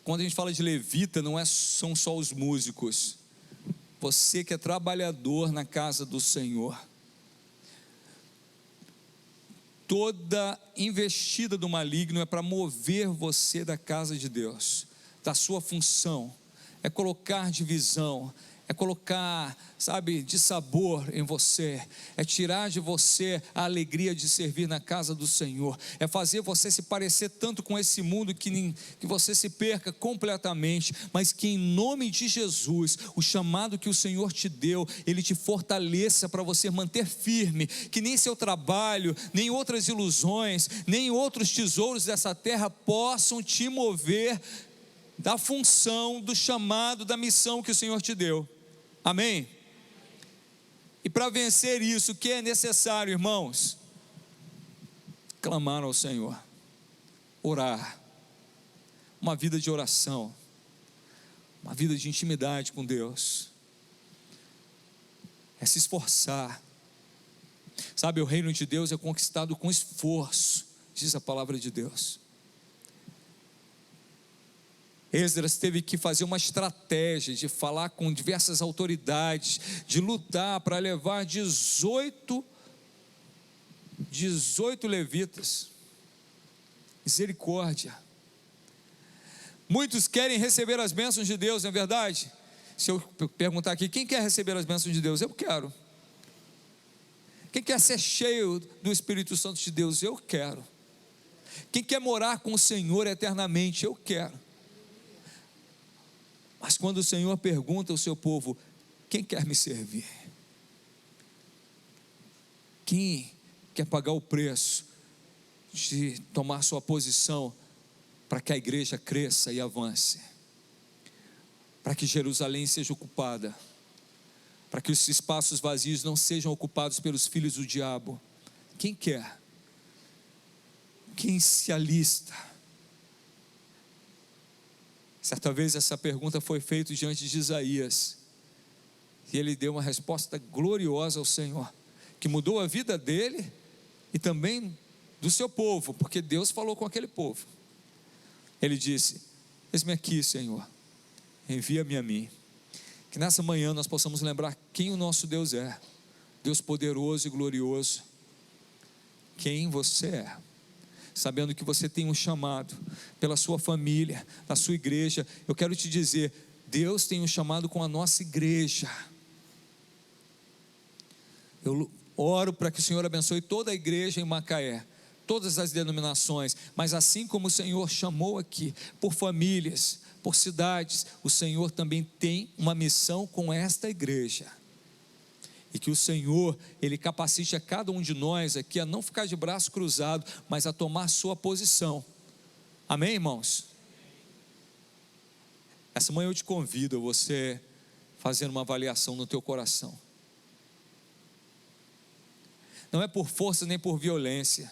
Quando a gente fala de levita, são só os músicos. Você que é trabalhador na casa do Senhor, toda investida do maligno é para mover você da casa de Deus, da sua função, é colocar divisão, é colocar, dissabor em você, é tirar de você a alegria de servir na casa do Senhor, é fazer você se parecer tanto com esse mundo que você se perca completamente, mas que em nome de Jesus, o chamado que o Senhor te deu, Ele te fortaleça para você manter firme, que nem seu trabalho, nem outras ilusões, nem outros tesouros dessa terra possam te mover da função, do chamado, da missão que o Senhor te deu. Amém? E para vencer isso, o que é necessário, irmãos? Clamar ao Senhor, orar, uma vida de oração, uma vida de intimidade com Deus, é se esforçar. Sabe, o reino de Deus é conquistado com esforço, diz a palavra de Deus. Esdras teve que fazer uma estratégia de falar com diversas autoridades, de lutar para levar 18 levitas. Misericórdia. Muitos querem receber as bênçãos de Deus, não é verdade? Se eu perguntar aqui, quem quer receber as bênçãos de Deus? Eu quero. Quem quer ser cheio do Espírito Santo de Deus? Eu quero. Quem quer morar com o Senhor eternamente? Eu quero. Mas quando o Senhor pergunta ao seu povo, quem quer me servir? Quem quer pagar o preço de tomar sua posição para que a igreja cresça e avance? Para que Jerusalém seja ocupada, para que os espaços vazios não sejam ocupados pelos filhos do diabo. Quem quer? Quem se alista? Certa vez essa pergunta foi feita diante de Isaías, e ele deu uma resposta gloriosa ao Senhor, que mudou a vida dele e também do seu povo, porque Deus falou com aquele povo. Ele disse: eis-me aqui, Senhor, envia-me a mim. Que nessa manhã nós possamos lembrar quem o nosso Deus é, Deus poderoso e glorioso, quem você é, sabendo que você tem um chamado pela sua família, na sua igreja. Eu quero te dizer, Deus tem um chamado com a nossa igreja. Eu oro para que o Senhor abençoe toda a igreja em Macaé, todas as denominações, mas assim como o Senhor chamou aqui, por famílias, por cidades, o Senhor também tem uma missão com esta igreja. E que o Senhor, Ele capacite a cada um de nós aqui a não ficar de braço cruzado, mas a tomar sua posição. Amém, irmãos? Essa manhã eu te convido a você fazer uma avaliação no teu coração. Não é por força nem por violência.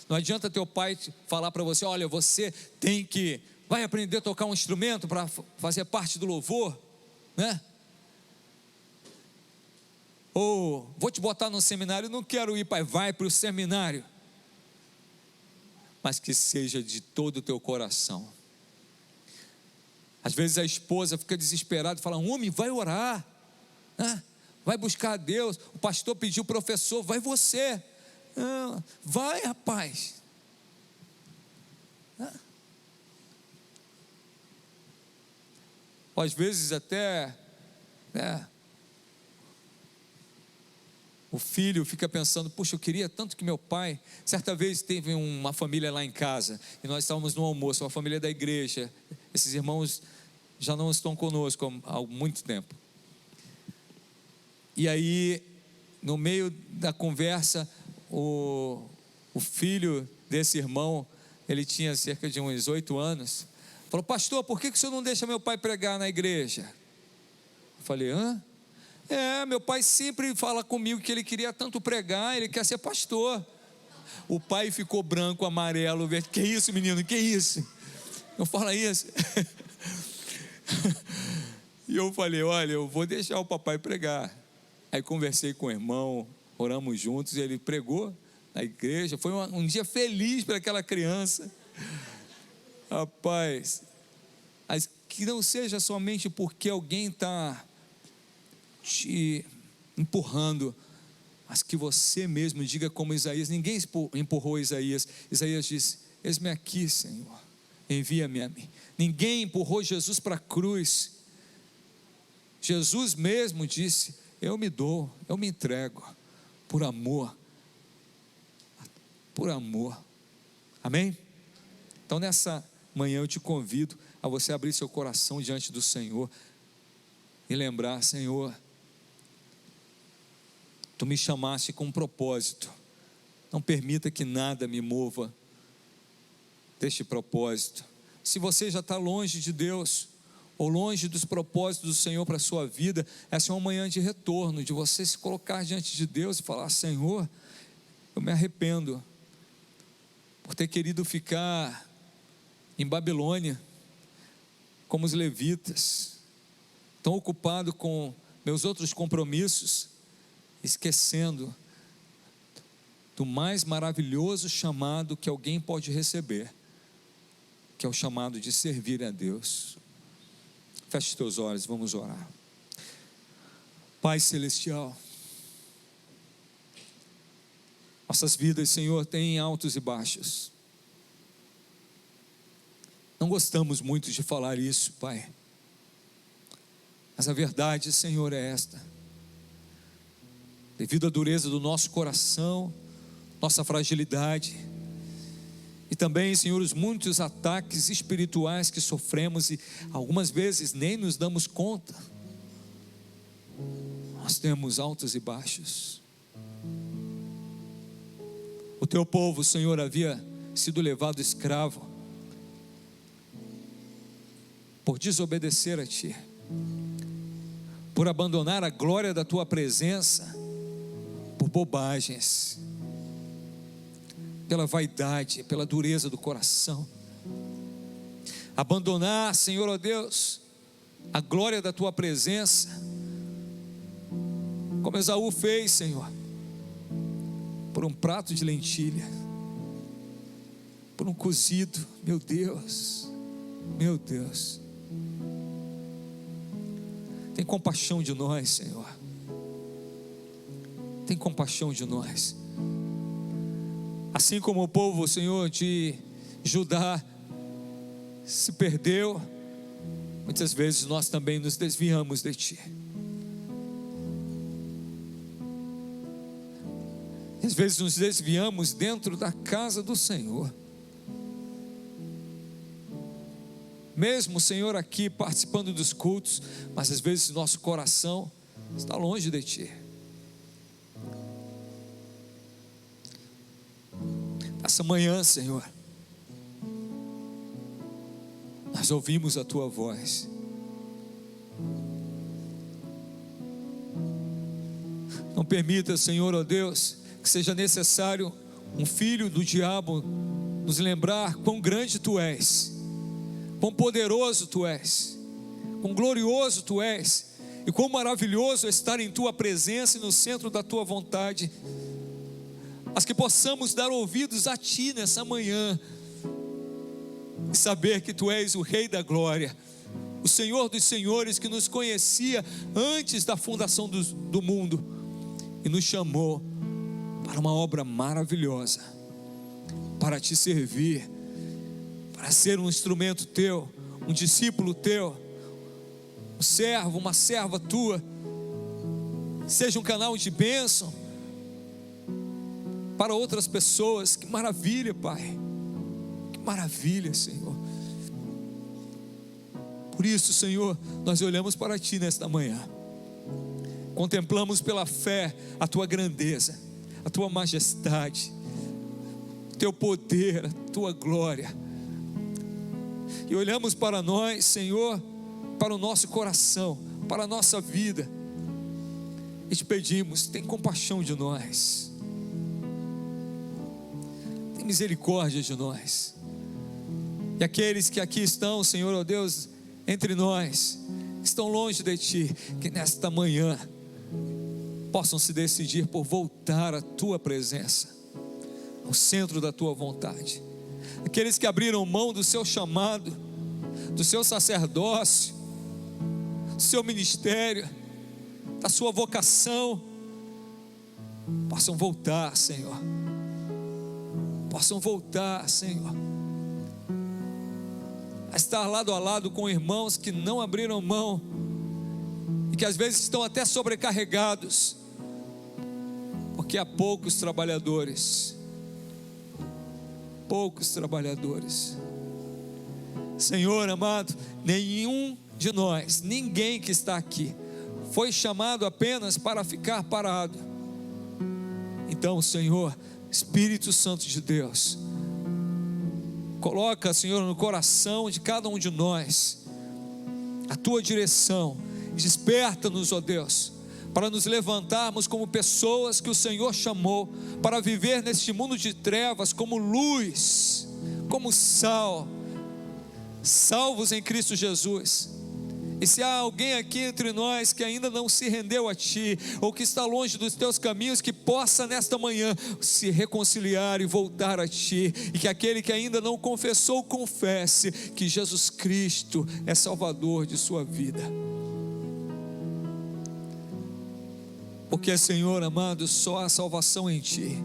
Não adianta teu pai falar para você: olha, você tem que, vai aprender a tocar um instrumento para fazer parte do louvor, né? Ou vou te botar no seminário. Não quero ir, pai, vai para o seminário. Mas que seja de todo o teu coração. Às vezes a esposa fica desesperada e fala: homem, vai orar, né? Vai buscar a Deus. O pastor pediu, o professor, vai você. Ah, vai, rapaz. Ou às vezes até, né, o filho fica pensando: puxa, eu queria tanto que meu pai... Certa vez teve uma família lá em casa, e nós estávamos no almoço, uma família da igreja. Esses irmãos já não estão conosco há muito tempo. E aí, no meio da conversa, o filho desse irmão, ele tinha cerca de uns 8 anos, falou: pastor, por que o senhor não deixa meu pai pregar na igreja? Eu falei: hã? Meu pai sempre fala comigo que ele queria tanto pregar, ele quer ser pastor. O pai ficou branco, amarelo, verde. Que isso, menino, que isso? Não fala isso. E eu falei: olha, eu vou deixar o papai pregar. Aí conversei com o irmão, oramos juntos, e ele pregou na igreja. Foi um dia feliz para aquela criança. Rapaz, mas que não seja somente porque alguém está te empurrando, mas que você mesmo diga como Isaías. Ninguém empurrou Isaías. Isaías disse: eis-me aqui, Senhor, envia-me a mim. Ninguém empurrou Jesus para a cruz. Jesus mesmo disse: eu me dou, eu me entrego, por amor, por amor. Amém? Então nessa manhã eu te convido a você abrir seu coração diante do Senhor e lembrar: Senhor, Tu me chamaste com um propósito, não permita que nada me mova deste propósito. Se você já está longe de Deus, ou longe dos propósitos do Senhor para a sua vida, essa é uma manhã de retorno, de você se colocar diante de Deus e falar: Senhor, eu me arrependo por ter querido ficar em Babilônia, como os levitas, tão ocupado com meus outros compromissos, esquecendo do mais maravilhoso chamado que alguém pode receber, que é o chamado de servir a Deus. Feche os teus olhos, vamos orar. Pai Celestial, nossas vidas, Senhor, têm altos e baixos. Não gostamos muito de falar isso, Pai, mas a verdade, Senhor, é esta: devido à dureza do nosso coração, nossa fragilidade, e também, Senhor, os muitos ataques espirituais que sofremos e algumas vezes nem nos damos conta, nós temos altos e baixos. O teu povo, Senhor, havia sido levado escravo por desobedecer a Ti, por abandonar a glória da Tua presença, por bobagens, pela vaidade, pela dureza do coração. Abandonar, Senhor, ó Deus, a glória da Tua presença, como Esaú fez, Senhor, por um prato de lentilha, por um cozido. Meu Deus, meu Deus, tem compaixão de nós, Senhor, tem compaixão de nós. Assim como o povo, Senhor, de Judá se perdeu, muitas vezes nós também nos desviamos de Ti. Às vezes nos desviamos dentro da casa do Senhor, mesmo, Senhor, aqui participando dos cultos, mas às vezes nosso coração está longe de Ti. Essa manhã, Senhor, nós ouvimos a Tua voz. Não permita, Senhor, ó Deus, que seja necessário um filho do diabo nos lembrar quão grande Tu és, quão poderoso Tu és, quão glorioso Tu és, e quão maravilhoso é estar em Tua presença e no centro da Tua vontade. Mas que possamos dar ouvidos a Ti nessa manhã, e saber que Tu és o Rei da glória, o Senhor dos senhores, que nos conhecia antes da fundação do mundo, e nos chamou para uma obra maravilhosa, para Te servir, para ser um instrumento Teu, um discípulo Teu, um servo, uma serva Tua, seja um canal de bênção para outras pessoas. Que maravilha, Pai, que maravilha, Senhor. Por isso, Senhor, nós olhamos para Ti nesta manhã, contemplamos pela fé a Tua grandeza, a Tua majestade, o Teu poder, a Tua glória, e olhamos para nós, Senhor, para o nosso coração, para a nossa vida, e Te pedimos: tem compaixão de nós, tem misericórdia de nós. E aqueles que aqui estão, Senhor, ó Deus, entre nós, estão longe de Ti, que nesta manhã possam se decidir por voltar à Tua presença, ao centro da Tua vontade. Aqueles que abriram mão do seu chamado, do seu sacerdócio, do seu ministério, da sua vocação, possam voltar, Senhor, possam voltar, Senhor, a estar lado a lado com irmãos que não abriram mão, e que às vezes estão até sobrecarregados, porque há poucos trabalhadores. Senhor amado, nenhum de nós, ninguém que está aqui, foi chamado apenas para ficar parado. Então, Senhor, Espírito Santo de Deus, coloca, Senhor, no coração de cada um de nós a Tua direção. Desperta-nos, ó Deus, para nos levantarmos como pessoas que o Senhor chamou para viver neste mundo de trevas como luz, como sal, salvos em Cristo Jesus, E se há alguém aqui entre nós que ainda não se rendeu a Ti, ou que está longe dos Teus caminhos, que possa nesta manhã se reconciliar e voltar a Ti, e que aquele que ainda não confessou, confesse que Jesus Cristo é Salvador de sua vida. Porque, Senhor amado, só há salvação em Ti,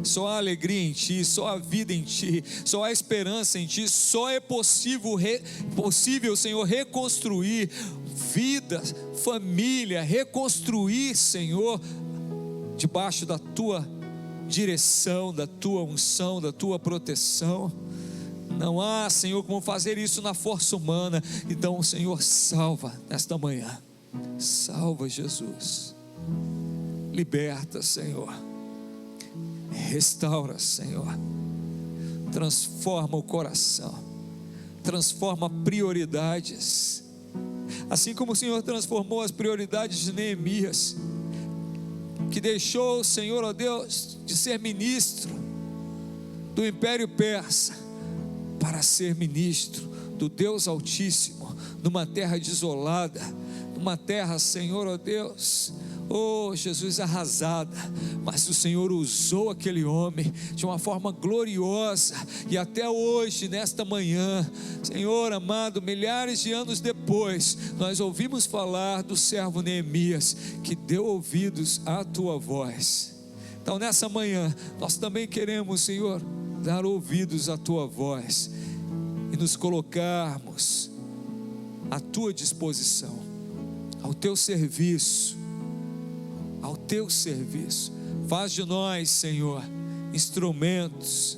só há alegria em Ti, só há vida em Ti, só há esperança em Ti, só é possível, Senhor, reconstruir vida, família, reconstruir, Senhor, debaixo da Tua direção, da Tua unção, da Tua proteção. Não há, Senhor, como fazer isso na força humana. Então, Senhor, salva nesta manhã, salva, Jesus, liberta, Senhor, restaura, Senhor, transforma o coração, transforma prioridades, assim como o Senhor transformou as prioridades de Neemias, que deixou, Senhor, ó Deus, de ser ministro do Império Persa para ser ministro do Deus Altíssimo, numa terra desolada, numa terra, Senhor, ó Deus, oh Jesus, arrasada, mas o Senhor usou aquele homem de uma forma gloriosa, e até hoje, nesta manhã, Senhor amado, milhares de anos depois, nós ouvimos falar do servo Neemias, que deu ouvidos à Tua voz. Então nessa manhã, nós também queremos, Senhor, dar ouvidos à Tua voz, e nos colocarmos à Tua disposição, ao Teu serviço, ao Teu serviço. Faz de nós, Senhor, instrumentos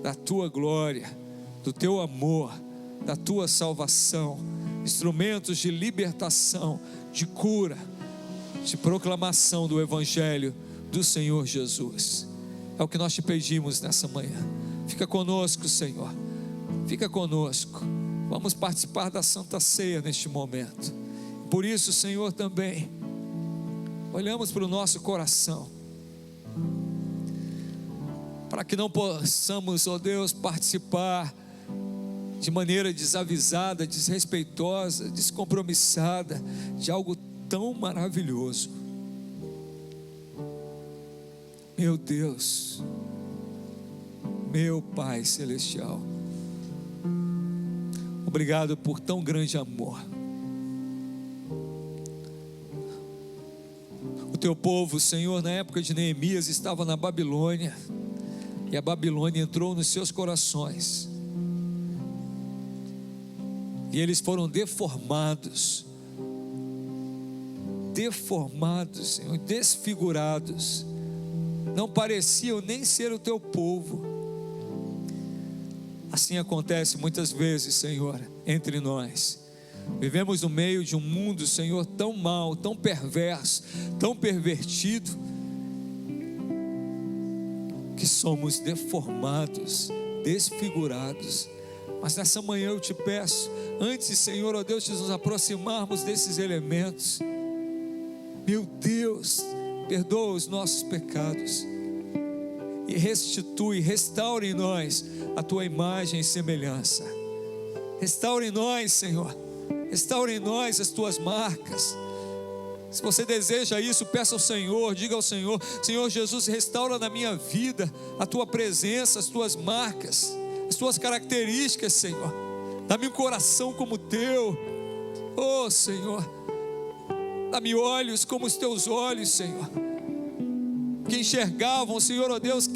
da Tua glória, do Teu amor, da Tua salvação, instrumentos de libertação, de cura, de proclamação do Evangelho do Senhor Jesus. É o que nós Te pedimos nessa manhã. Fica conosco, Senhor, fica conosco. Vamos participar da Santa Ceia neste momento. Por isso, Senhor, também olhamos para o nosso coração, para que não possamos, ó Deus, participar de maneira desavisada, desrespeitosa, descompromissada de algo tão maravilhoso. Meu Deus, meu Pai Celestial, obrigado por tão grande amor. O Teu povo, Senhor, na época de Neemias, estava na Babilônia, e a Babilônia entrou nos seus corações, e eles foram deformados, Senhor, desfigurados, não pareciam nem ser o Teu povo. Assim acontece muitas vezes, Senhor, entre nós. Vivemos no meio de um mundo, Senhor, tão mau, tão perverso, tão pervertido, que somos deformados, desfigurados. Mas nessa manhã eu Te peço, antes, Senhor, ó Deus, de nos aproximarmos desses elementos, meu Deus, perdoa os nossos pecados e restitui, restaura em nós a Tua imagem e semelhança. Restaura em nós, Senhor, restaura em nós as Tuas marcas. Se você deseja isso, peça ao Senhor, diga ao Senhor: Senhor Jesus, restaura na minha vida a Tua presença, as Tuas marcas, as Tuas características, Senhor. Dá-me um coração como o Teu, oh Senhor, dá-me olhos como os Teus olhos, Senhor, que enxergavam, Senhor, ó Deus,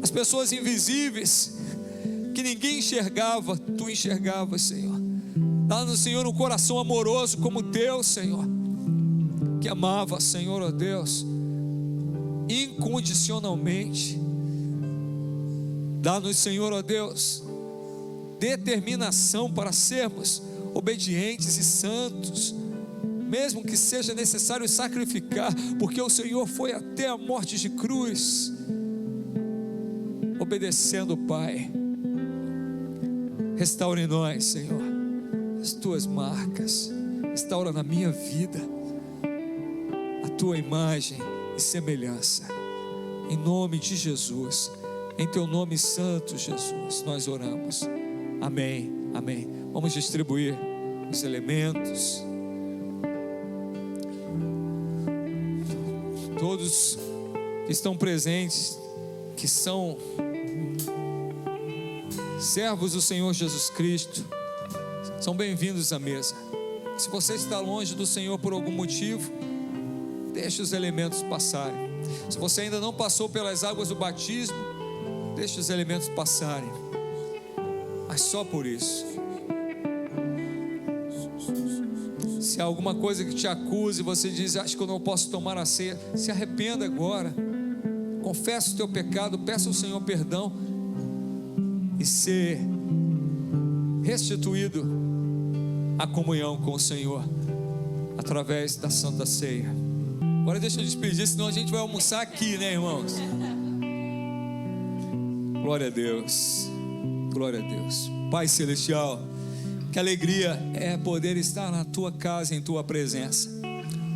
as pessoas invisíveis, que ninguém enxergava, Tu enxergavas, Senhor. Dá-nos, Senhor, um coração amoroso como o Teu, Senhor, que amava, Senhor, ó Deus, incondicionalmente. Dá-nos, Senhor, ó Deus, determinação para sermos obedientes e santos, mesmo que seja necessário sacrificar, porque o Senhor foi até a morte de cruz, obedecendo o Pai. Restaura em nós, Senhor, as Tuas marcas, restaura na minha vida a Tua imagem e semelhança, em nome de Jesus, em Teu nome santo, Jesus, nós oramos, amém, amém. Vamos distribuir os elementos. Todos que estão presentes, que são servos do Senhor Jesus Cristo, são bem-vindos à mesa. Se você está longe do Senhor por algum motivo, deixe os elementos passarem. Se você ainda não passou pelas águas do batismo, deixe os elementos passarem. Mas só por isso. Se há alguma coisa que te acuse, você diz: acho que eu não posso tomar a ceia, se arrependa agora, confesse o teu pecado, peça ao Senhor perdão e ser restituído à comunhão com o Senhor através da Santa Ceia. Agora deixa eu despedir, senão a gente vai almoçar aqui, né, irmãos? Glória a Deus, glória a Deus. Pai Celestial, que alegria é poder estar na Tua casa, em Tua presença.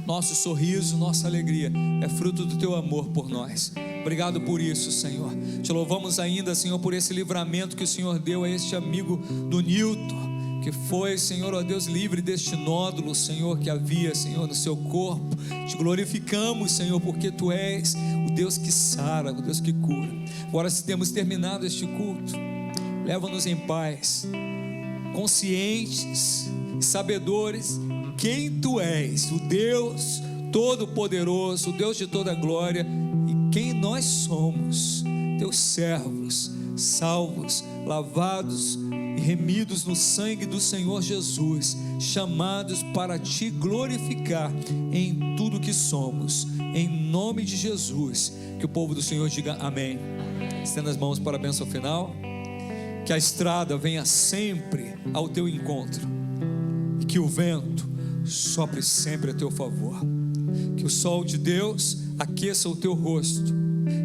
Nosso sorriso, nossa alegria é fruto do Teu amor por nós. Obrigado por isso, Senhor. Te louvamos ainda, Senhor, por esse livramento que o Senhor deu a este amigo do Nilton, que foi, Senhor, ó Deus, livre deste nódulo, Senhor, que havia, Senhor, no seu corpo. Te glorificamos, Senhor, porque Tu és o Deus que sara, o Deus que cura. Agora, se temos terminado este culto, leva-nos em paz, conscientes e sabedores quem Tu és, o Deus Todo-Poderoso, o Deus de toda glória, e quem nós somos, Teus servos, salvos, lavados e remidos no sangue do Senhor Jesus, chamados para Te glorificar em tudo que somos, em nome de Jesus. Que o povo do Senhor diga amém. Estenda as mãos para a bênção final. Que a estrada venha sempre ao teu encontro, e que o vento sopre sempre a teu favor, que o sol de Deus aqueça o teu rosto,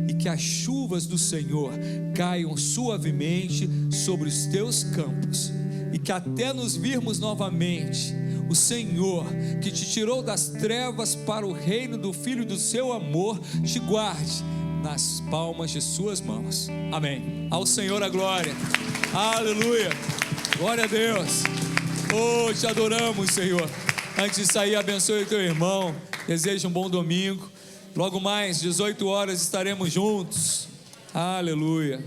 e que as chuvas do Senhor caiam suavemente sobre os teus campos, e que até nos virmos novamente, o Senhor que te tirou das trevas para o reino do Filho do seu amor, te guarde nas palmas de suas mãos. Amém. Ao Senhor a glória. Aleluia. Glória a Deus. Oh, te adoramos, Senhor. Antes de sair, abençoe o teu irmão. Desejo um bom domingo. Logo mais, 18 horas, estaremos juntos. Aleluia.